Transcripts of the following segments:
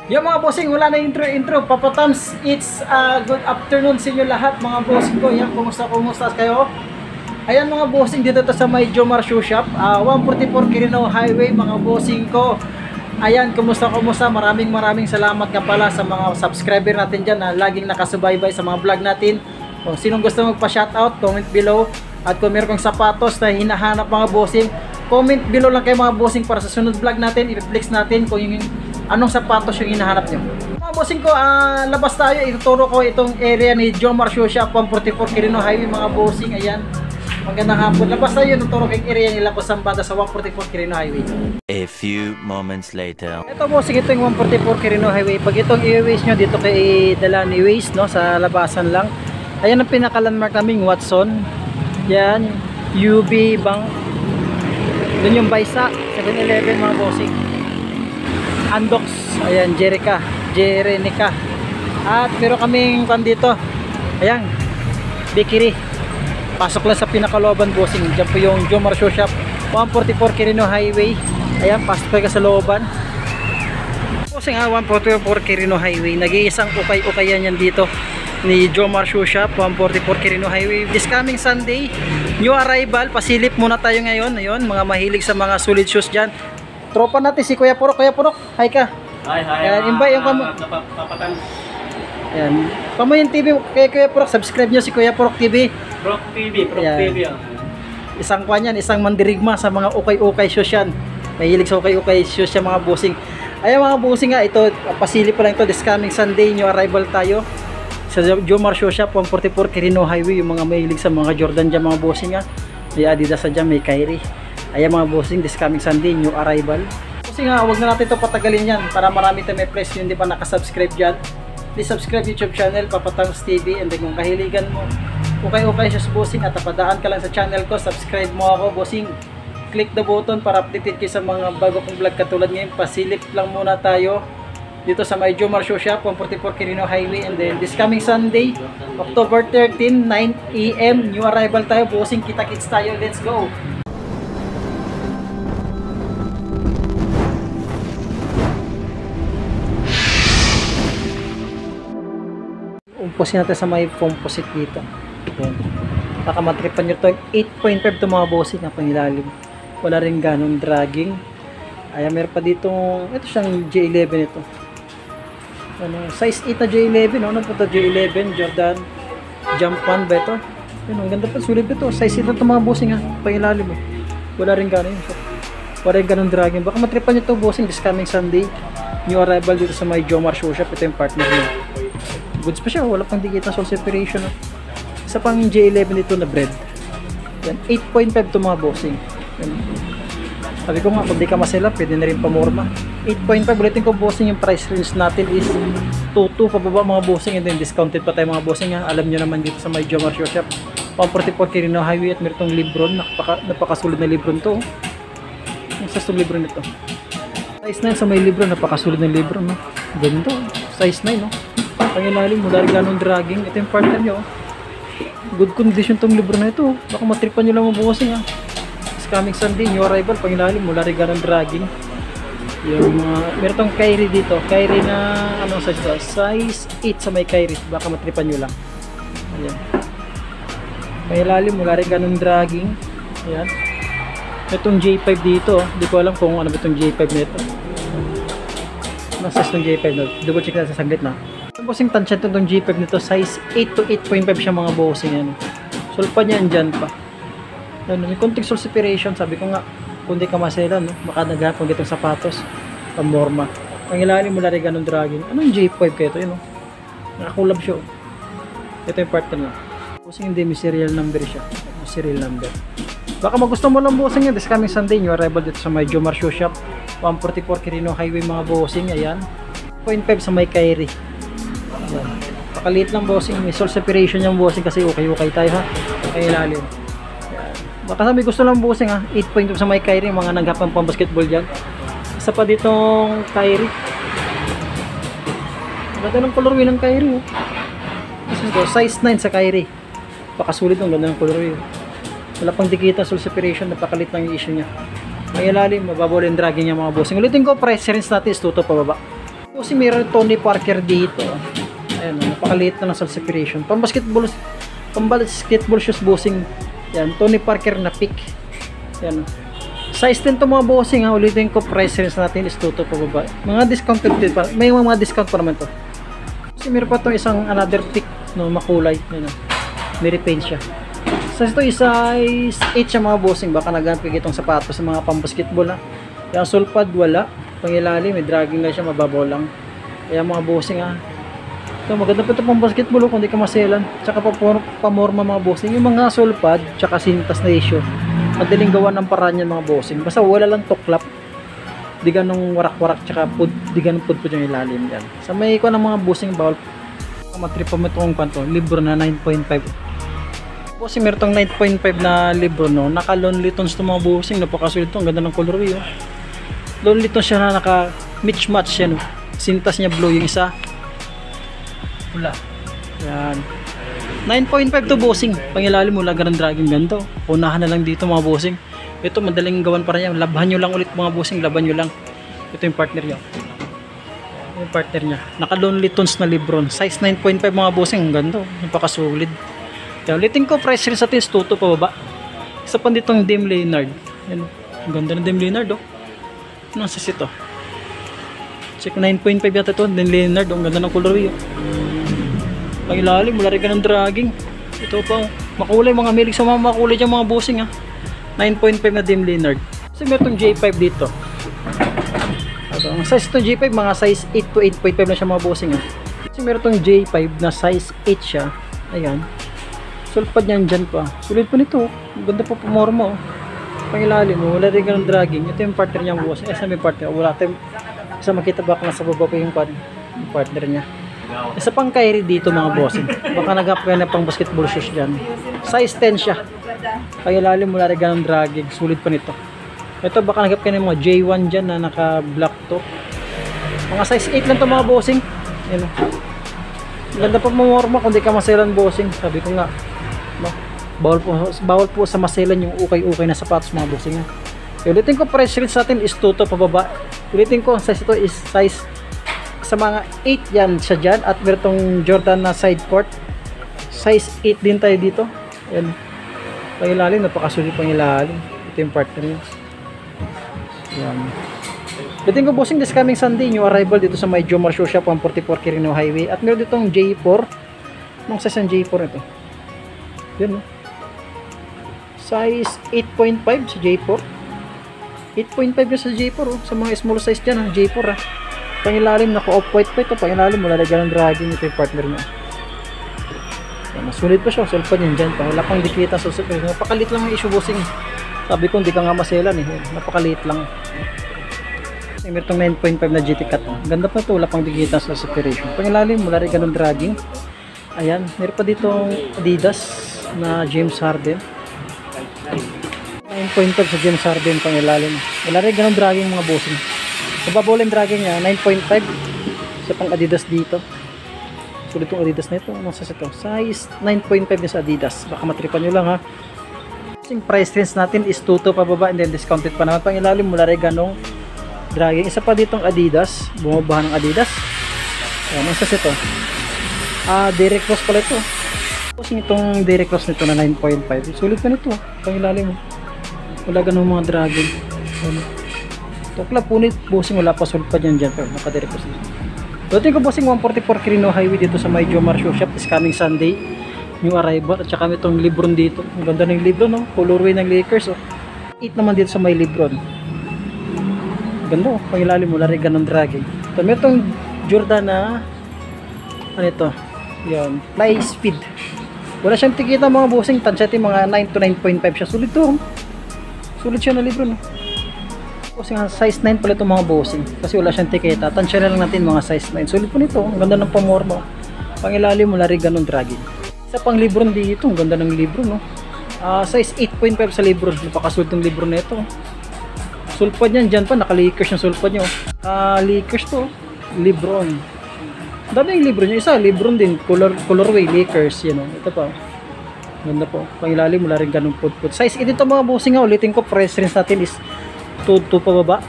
Yung mga bossing, wala na intro. Papa Toms, it's good afternoon sa inyo lahat mga bossing ko. Yan, kumusta kayo? Ayan mga bossing, dito to sa may Jomar Shoe Shop, 144 Quirino Highway mga bossing ko. Ayan, kumusta? Maraming salamat nga pala sa mga subscriber natin dyan na laging nakasubaybay sa mga vlog natin. Kung sinong gusto magpa-shoutout, comment below. At kung meron kang sapatos na hinahanap mga bossing, comment below lang kayo mga bossing para sa sunod vlog natin, i-flex natin kung yung anong sapatos yung hinahanap nyo. Mga bossing ko, labas tayo. Ituturo ko itong area ni Jomar Shoe Shop, 144 Quirino Highway mga bossing. Ayan, magandang hapon. Labas tayo, ituturo ko yung area nila kung saan banda sa 144 Quirino Highway. A few moments later. Ito bossing, ito yung 144 Quirino Highway. Pag itong i-waste nyo, dito kay dala ni Waste, no? Sa labasan lang. Ayan ang pinaka-landmark naming Watson. Yan, UB Bank. Doon yung Baysa, 7-Eleven mga bossing. Andox, ayan, Jerenica. At pero kaming dito, ayan, bakery. Pasok lang sa pinakaloban bossing. Diyan po yung Jomar Shoe Shop, 144 Quirino Highway. Ayan, pasok ka sa looban. Bossing 144 Quirino Highway. Nag-iisang ukay-ukayan yan dito ni Jomar Shoe Shop, 144 Quirino Highway. This coming Sunday, new arrival. Pasilip muna tayo ngayon. Ayun, mga mahilig sa mga solid shoes dyan. Tropa natin si Kuya Purok. Kuya Purok, hi ka. Hi. Ayan, invite yung Napapatan. Ayan, Pamuyin TV kay Kuya Purok. Subscribe nyo si Kuya Purok TV. Prok TV. Isang kwan yan, isang mandirigma sa mga ukay-ukay shoes yan. Mahilig sa ukay-ukay shoes yan mga bossing. Ayan mga bossing nga, ito, pasilip pa lang ito. This coming Sunday, new arrival tayo sa Jomar Shoe Shop, 144 Quirino Highway. Yung mga mahilig sa mga Jordan dyan mga bossing nga. May Adidas sa dyan, may Kyrie. Ayan mga bossing, this coming Sunday, new arrival. Bossing nga, huwag na natin ito patagalin yan para marami tayo may press yung di pa nakasubscribe dyan. Please subscribe YouTube channel, Papa Toms TV. And then kung kahiligan mo, ukay-ukay siya bossing at napadaan ka lang sa channel ko, subscribe mo ako bossing. Click the button para updated kayo sa mga bago kong vlog katulad ngayon. Pasilip lang muna tayo dito sa may Jomar Shoe Shop, 144 Quirino Highway. And then this coming Sunday, October 13, 9 AM, new arrival tayo bossing. Kita-kits tayo, let's go. Umpusin natin sa may composite dito. Ayan. Baka matripan nyo ito. 8.5 ito mga bossing na pangilalim. Wala rin ganong dragging. Ayan, meron pa dito. Ito siyang J11 ito. Ano, size 8 na J11. Ano po ito? J11 Jordan Jump 1 ba ito? Ayan, ang ganda pa. Sulit ito. Size 8 ito mga bossing ha. Pangilalim. Wala rin ganon. Wala rin ganong dragging. Baka matripan nyo ito bossing this coming Sunday. New arrival dito sa may Jomar Shoe Shop. Ito yung partner niya. Goods pa siya, wala pang dikit na soul separation. Isa pang J11 ito na bread. Yan, 8.5 to mga bossing. Yan. Sabi ko nga, kung di ka masela, pwede na rin pamorma. 8.5, ulitin ko bossing, yung price range natin is 2.2 pababa mga bossing, and then discounted pa tayo mga bossing ha. Alam nyo naman dito sa may Jomar Shoe Shop, 144 Quirino Highway, at meron tong libron, napakasulid na libron to. Yung sa itong libron nito. Size 9 sa may libron, napakasulid na libron. No? Ganito, size 9 no? Pangilalim, wala rin ganong dragging. Ito yung partner nyo. Good condition tong libro na ito. Baka matripan nyo lang mabuhasing ha. This coming Sunday, new arrival. Pangilalim, wala rin ganong dragging. Yung meron tong Kyrie dito. Kyrie na, anong size ito? Size 8 sa may Kyrie. Baka matripan nyo lang. Ayan. Pangilalim, wala rin ganong dragging. Ayan. Itong J5 dito. Hindi ko alam kung ano ba itong J5 na ito. Ano size itong J5 na? Double check na sa saglit na. Bossing tansya itong G5 nito, size 8 to 8.5 siya mga bossing yan. Sulpa niyan dyan pa. Ano, may konting soul separation, sabi ko nga, kung di ka masela, no? Baka naghapon itong sapatos, pamorma. Ang ilalim mo rin ganun dragging. Anong J5 kayo ito, yun, no? Nakakulab siya. Ito yung partner na. Bossing hindi, may serial number siya. May serial number. Baka magusto mo lang bossing yan. This coming Sunday, new arrival dito sa may Jomar Shoe Shop, 144 Quirino Highway mga bossing. Ayan. 0.5 sa may Kyrie. Ayan. Pakaliit lang bossing, may soul separation yung bossing kasi ukay-ukay tayo ha. Kaya ilalim. Ayan. Baka sabi gusto lang bossing ha, 8.2 sa may Kyrie, mga naghapang pang basketball dyan. Isa pa ditong Kyrie. Ganda ng colorway ng Kyrie. Oh. Size 9 sa Kyrie. Pakasulit ng ganda ng colorway. Wala pang dikita, soul separation, napakalit lang yung issue niya. May ilalim, mababaw yung dragging niya mga bossing. Ulitin ko, price range natin is 2 pababa. Kasi meron Tony Parker dito. Ayan, napakaliit na ng sole separation. Pang-basketball shoes bossing. Yan, Tony Parker na pick. Yan. Size 10 to mga bossing ha. Ulitin ko, price range natin is 2 to pababa. Mga discounted din pa. May mga discount pa naman to. Kasi meron pa itong isang another pick no, makulay. Yan, may repaint siya. Size ito is size 8 siya mga bossing. Baka nagamit itong sapatos sa mga pang-basketball na. Yung sole pad wala. Pangilalim, may dragging lang siya, mababaw lang. Kaya mga bossing ha. So maganda pa ito pang basketball kung di ka maselan. Tsaka pamorma mga bossing. Yung mga sole pad, tsaka sintas na issue. Madaling gawa ng paraan yan mga bossing. Basta wala lang tuklap. Di ganong warak-warak, tsaka di ganong pudpud yung ilalim yan. Sa may ko ng mga bossing bawal. Matripa mo itong kanto, libro na 9.5. Bossing meron itong 9.5 na libro no. Naka lonely tones itong mga bossing. Napakasulit ito. Ang ganda ng colorway oh. Lonely tones siya na naka match yan oh. Sintas niya blue, yung isa pula. Yan. 9.5 to bossing. Pangilalim mo lang ganun dragging ganito. Unahan na lang dito mga bossing. Ito madaling gawan para niya. Labahan nyo lang ulit mga bossing. Laban nyo lang. Ito yung partner niya. Yung partner niya. Naka lonely tones na Lebron. Size 9.5 mga bossing. Ang ganda. Napakasulit. Kaya ulitin ko price rin sa atin is 2 to pababa. Isa pa ditong Dame Lillard. Yan. Ang ganda ng Dame Lillard oh. Ano sa ito? Check 9.5 yata ito. Dame Lillard. Ang ganda ng colorway oh. Pangilalim, wala rin ka ng dragging. Ito pa, makulay, mga milig sa mga makulay dyan mga bossing ha. 9.5 na Dame Lillard. Kasi meron itong J5 dito. Ito, ang size itong J5, mga size 8 to 8.5 na siya mga bossing ha. Kasi meron itong J5 na size 8 siya. Ayan. Sulpad niyan dyan pa. Sulit pa nito. Ganda pa pumorma oh. Pangilalim, wala rin ka ng dragging. Ito yung partner niya bossing. Saan may partner? Wala tayong isa makita baka nasa baba pa yung partner niya. Isa pang Kyrie dito mga bossing. Baka nagap ka na pang basketball shoes dyan. Size 10 siya. Kaya lalim mula rin ganang dragging. Sulit pa nito. Ito baka nagap ka na mga J1 dyan na naka black to. Mga size 8 lang to mga bossing. Yan o. Ganda pa mamorma kung di ka maselan bossing. Sabi ko nga. Bawal po sa maselan yung ukay-ukay na sapatos mga bossing. Ulitin ko price range sa atin is 2 to pababa. Ulitin ko ang size ito is size sa mga 8 yan siya dyan. At meron tong Jordan na side court. Size 8 din tayo dito. Yan. Pangilalim. Napakasulit pangilalim. Ito yung partner niya. Yan. Bitin ko bossing this coming Sunday. New arrival dito sa may Jomar Shoe Shop 144 Quirino Highway. At meron ditong J4. Anong size ang J4 ito? Yan. Size 8.5 sa J4. 8.5 na sa J4. Sa mga small size dyan. J4 ah. Pangilalim, naka off-white pa ito. Pangilalim, wala na ganang dragging. Ito yung partner niya. Sulit pa siya. Sulpad yun dyan. Wala pang dikita. Napakalit lang ang issue bossing. Sabi ko, hindi ka nga maselan eh. Napakalit lang. Meron itong 9.5 na GT cut. Ganda pa ito. Wala pang dikita sa separation. Pangilalim, wala rin ganang dragging. Ayan. Meron pa ditong Adidas na James Harden. 9.5 sa James Harden. Pangilalim. Wala rin ganang dragging mga bossing. Mababaw lang dragging niya, 9.5 sa pang Adidas dito. Sulit itong Adidas na ito. Anong size ito? Size 9.5 din sa Adidas. Baka matripan nyo lang ha. Yung price range natin is 2 to pababa and then discounted pa naman. Pang ilalim mula rin ganong dragging. Isa pa ditong Adidas. Bumabahan ng Adidas. Anong size ito? Derek Ross pala ito. Tapos itong Derek Ross nito na 9.5. Sulit pa nito. Pang ilalim. Wala ganong mga dragging. Tukla punit bossing, wala pa sulpad yan dyan pero nakadirect ko sila. Doon ko bossing 144 Quirino Highway dito sa may Jomar Shoe Shop is coming Sunday. New arrival at saka itong Lebron dito. Ang ganda ng Lebron no? Colorway ng Lakers oh. 8 naman dito sa may Lebron. Ganda oh, pangilalim mo rin ganun dragging. Ito may itong Jordan na ano ito? Yan, Fly Speed. Wala siyang tikita mga bossing, tansyatin mga 9 to 9.5 siya. Sulit to. Sulit siya na Lebron oh. Kasi size 9 pala itong mga bossing kasi wala siyang tiketa. Tansya na lang natin mga size 9. Sulit po nito. Ang ganda ng pamorma. Pangilalim mo rin ganun dragging. Isa pang Lebron dito. Ang ganda ng Lebron no? Size 8.5 sa Lebron. Napakasulit ng Lebron na ito. Sulpad niyan dyan pa. Naka-Lakers yung sulpad niyo. Lakers to. Lebron. Dami yung Lebron niya. Isa Lebron din. Colorway Lakers. Yan o. Ito pa. Ganda po. Pangilalim mo rin ganun put. Size 8 ito mga bossing ha. Ulitin ko price range natin is 2 pababa.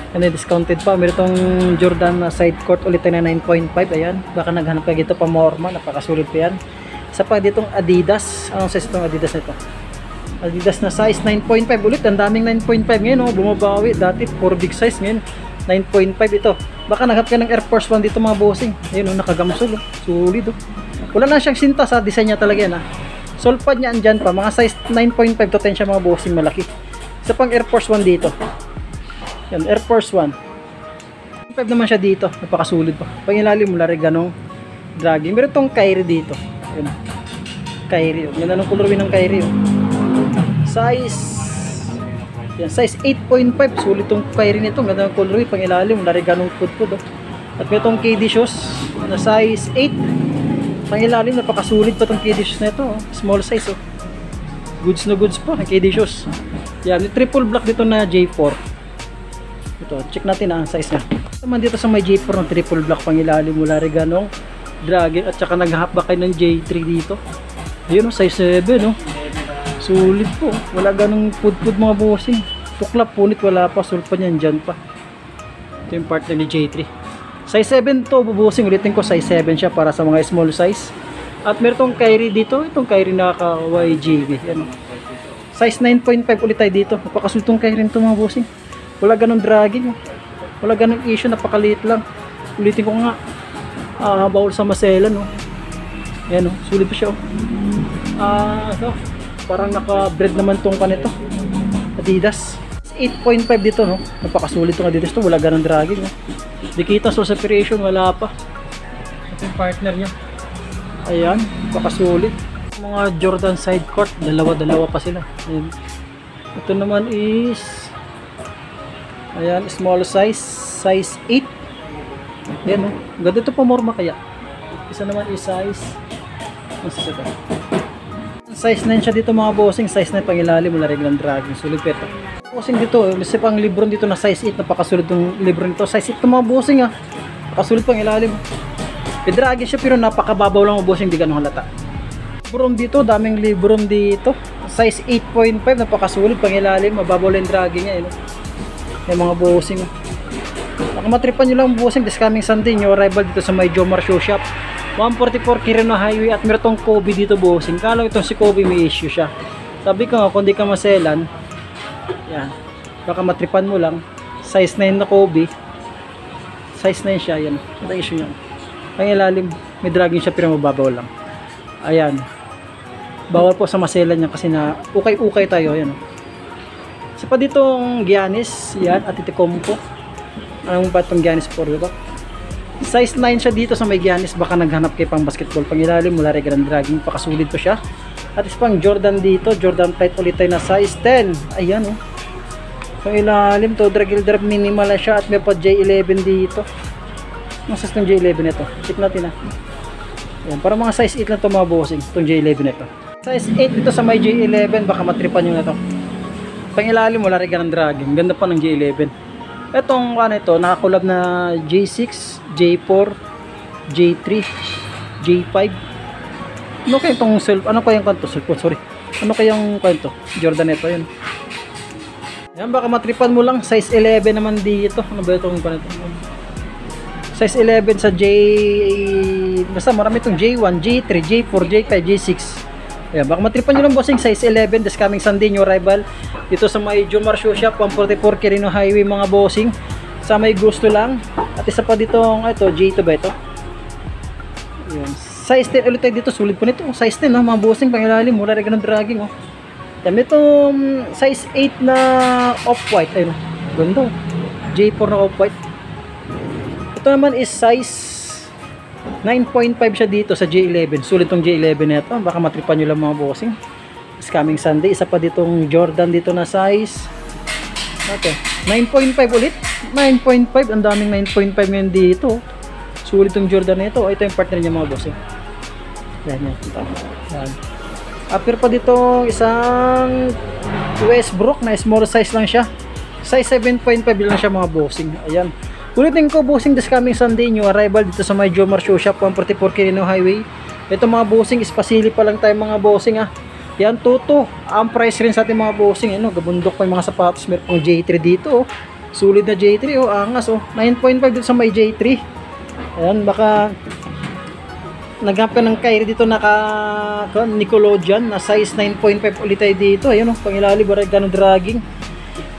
Ano, discounted pa. Meron itong Jordan na side court ulit na 9.5. Ayan, baka naghanap ka dito pa Morma, napakasulit pa yan. Isa pa ditong Adidas. Anong size itong Adidas nito? Adidas na size 9.5 ulit. Ang daming 9.5 ngayon, oh, bumabawi. Dati 4 big size, ngayon 9.5 ito. Baka naghanap ka ng Air Force 1 dito mga bossing. Ayun, oh, nakagamsol, oh. Sulit, oh. Wala na siyang sinta sa design niya talaga yan, ha. Sole pad niya andyan pa, mga size 9.5 to 10 siya mga bossing, malaki. Isa pang Air Force 1 dito. Yan, Air Force 1. 5 naman siya dito, napakasulit pa. Pangilalim mula rin ganong dragging. Meron tong Kyrie dito. Yan. Kyrie, oh. Yan anong colorway ng Kyrie, oh. Size 8.5, sulit tong Kyrie nito. Ganda ng colorway, pangilalim mula rin ganong pudpud, oh. At meron tong KD shoes na size 8. Pangilalim, napakasulit pa tong KD shoes na ito, oh. Small size, oh. Goods na goods pa, KD shoes. Yan, triple black dito na J4. Ito, check natin ang size niya. Naman dito sa may J4 ng triple black, pangilalim mula rin ganong dragging, at saka nag-half back ng J3 dito. Ayun, oh, size 7, oh. Sulit po, wala ganong pudpud mga bossing. Tuklap, punit, wala pa, sulpa niyan dyan pa. Ito yung partner ni J3. Size 7 to, bossing, ulitin ko, size 7 siya para sa mga small size. At meron tong Kyrie dito, itong Kyrie naka YGB. Yan, oh. Size 9.5 ulit tayo dito. Napakasulit tong Kyrie nito mga bossing. Wala ganong dragging, oh. Wala ganong issue, napakaliit lang. Ulitin ko nga, bawal sa maselan, oh. Yan, oh, sulit pa siya, oh. So, parang naka-bread naman tong kanito, Adidas. 8.5 dito, no? Napakasulit tong Adidas to, wala ganong dragging, oh. Di kita source separation, wala pa. Ito yung partner niya. Ayan, napakasulit. Mga Jordan side court, dalawa pa sila. Ayan. Ito naman is, ayan, small size, size 8. Ayan, oh. Ganda ito pa Morma kaya. Isa naman is size, size 9 siya dito mga bossing. Size 9 pangilalim, wala rin ng dragging. Sulit pa ito. Bossing dito, kasi pang Lebron dito na size 8. Napakasulit yung Lebron ito. Size 8 ito mga bossing, ha. Napakasulit pangilalim. Pidragging siya pero napakababaw lang mga bossing, di ganun halata. Lebron dito, daming Lebron dito. Size 8.5, napakasulit pangilalim. Mababaw lang yung dragging niya, no? Yung mga bossing, nakamatripan nyo lang bossing. This coming Sunday, yung arrival dito sa may Jomar Shoe Shop, 144 Quirino Highway. At meron tong Kobe dito bossing. Kala itong si Kobe may issue siya. Sabi ko nga, kung di ka maselan, yan, baka matripan mo lang. Size 9 na Kobe, size 9 siya. Yan, ito issue niya. Pangilalim, may dragging siya pero mababaw lang. Ayan, bawal po sa maselan niya kasi na ukay-ukay tayo. Yan, isa pa ditong Giannis, yan, at Itikompo. Anong ba itong Giannis for, diba? Size 9 siya dito sa may Giannis. Baka naghanap kayo pang basketball. Pangilalim, mula rin ganang dragging. Pakasulit pa siya. At isa pang Jordan dito. Jordan tight ulit tayo na size 10. Ayan, oh. Pangilalim to. Drag minimal na siya. At may pa J11 dito. Ang size ng J11 ito. Check natin, ha. Ayan, para mga size 8 lang ito mga bossing. Itong J11 ito. Size 8 dito sa may J11. Baka matripan nyo na ito. Pangilalim, wala rin ganang dragging. Ganda pa ng J11. Etong ano ito, nakakulab na J6, J4, J3, J5. Ano kaya itong self? Ano kaya yung kanto? Sorry. Ano kaya yung kanto? Jordan ito, yun. Yan, baka matripan mo lang. Size 11 naman dito. Ano ba itong kanto? Size 11 sa J... Basta marami itong J1, J3, J4, J5, J6. Ayan, baka matripan nyo lang bossing. Size 11, this coming Sunday, new arrival dito sa may Jomar Shoe Shop, 144 Quirino Highway mga bossing. Sa may gusto lang. At isa pa dito, ito, J2 ba ito? Ayan. Size 10 ulit tayo dito, sulit po nito. Size 10, no? Mga bossing, pangilalim, wala rin ganun dragging, oh. Ayan, itong size 8 na off-white, ayun, ganda, J4 na off-white. Ito naman is size 9.5 siya dito sa J11. Sulit tong J11 na ito. Baka matripan nyo lang mga bossing. It's coming Sunday. Isa pa ditong Jordan dito na size. Okay. 9.5 ulit. 9.5. Ang daming 9.5 ngayon dito. Sulit tong Jordan na ito. Ito yung partner niya mga bossing. Yan. Yan. Appear pa dito isang Westbrook na small size lang siya. Size 7.5 lang siya mga bossing. Ayan. Ulitin ko bossing, this coming Sunday, new arrival dito sa may Jomar Shoe Shop, 144 Quirino Highway. Ito mga bossing, ispasili pa lang tayo mga bossing, ha. Yan, tuto. Ang price rin sa ating mga bossing, ano, gabundok pa yung mga sapatos. Meron pang J3 dito, oh. Sulit na J3 oh, angas oh. 9.5 dito sa may J3. Ayan, baka naghanap ka ng Kyrie dito Nickelodeon na size 9.5 ulit tayo dito. Ayun oh, pangilalim, barag ganun dragging.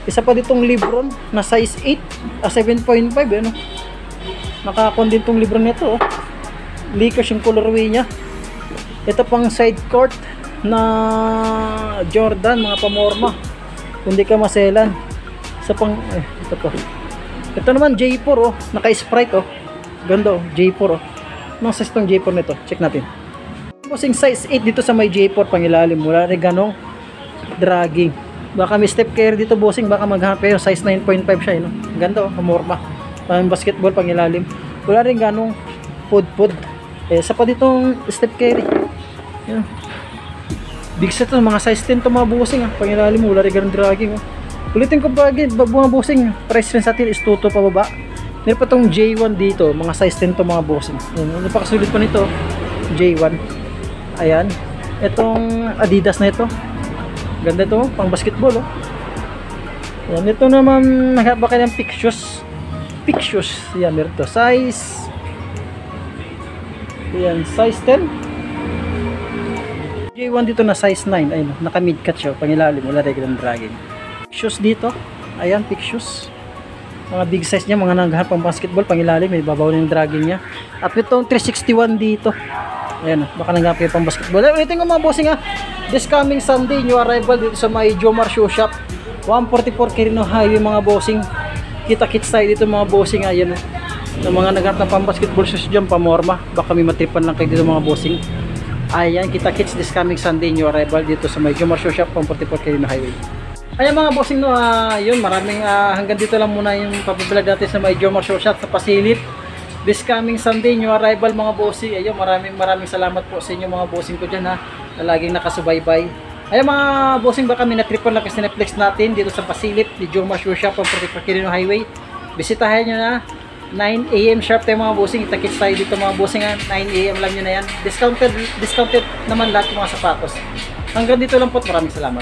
Isa pa ditong Lebron na size 8, 7.5 ano. Nakakon din tong Lebron nito oh. Lakers yung colorway niya. Ito pang side court na Jordan, mga pamorma. Hindi ka maselan. Sa pang ito po. Ito naman J4 oh, naka-Sprite oh. Ganda oh, J4 oh. Anong size tong J4 nito? Check natin. Bossing size 8 dito sa may J4 pangilalim. Wala rin ganong dragging. Baka may step carry dito bossing, baka maghanap kayo size 9.5 siya, no? Ganda oh, pamorma. Basketball pangilalim. Wala rin ganong pud. Sa pa ditong step carry. Yan. Big set to, mga size 10 to mga bossing ah. Pangilalim, wala rin ganong dragging oh. Ulitin ko pa mga bossing, price rin sa atin is 2 to pababa. Meron pa tong J1 dito, mga size 10 to mga bossing. Ano pa kasulit pa nito? J1. Ayan. Itong Adidas na ito. Ganda ito, pang basketball oh. Ayan, ito naman naghanap kayo ng pick shoes. Yan, meron to. Size. Ayan, size 10. J1 dito na size 9. Ayun, naka mid cut siya, pangilalim, wala regular dragging. Shoes dito. Ayan, pick shoes. Mga big size niya, mga naghanap pang basketball, pangilalim, may babaw na yung dragging niya. At itong 361 dito. Ayan, baka naghanap kayo pang basketball. Ulitin ko mga bossing ha. This coming Sunday, new arrival dito sa may Jomar Shoe Shop. 144 Quirino Highway mga bossing. Kita-kits tayo dito mga bossing. Ayan, ng mga naghanap ng pang basketball shoes dyan, pamorma. Baka may matripan lang kayo dito mga bossing. Ayan, kita-kits this coming Sunday, new arrival dito sa may Jomar Shoe Shop, 144 Quirino Highway. Ayan mga bossing no, yun maraming hanggang dito lang muna yung papablog natin sa may Jomar Shoe Shop sa Pasilip. This coming Sunday, new arrival mga bossing. Ayun, maraming salamat po sa inyo mga bossing ko dyan ha, na laging nakasubaybay. Ayan mga bossing, baka may natripan lang kasi Netflix natin dito sa Pasilip ni Jomar Shoe Shop on Quirino Highway. Bisitahin nyo na, 9 AM sharp tayo mga bossing. Itakits tayo dito mga bossing ha, 9 AM lang nyo na yan. Discounted naman lahat ng mga sapatos. Hanggang dito lang po, maraming salamat.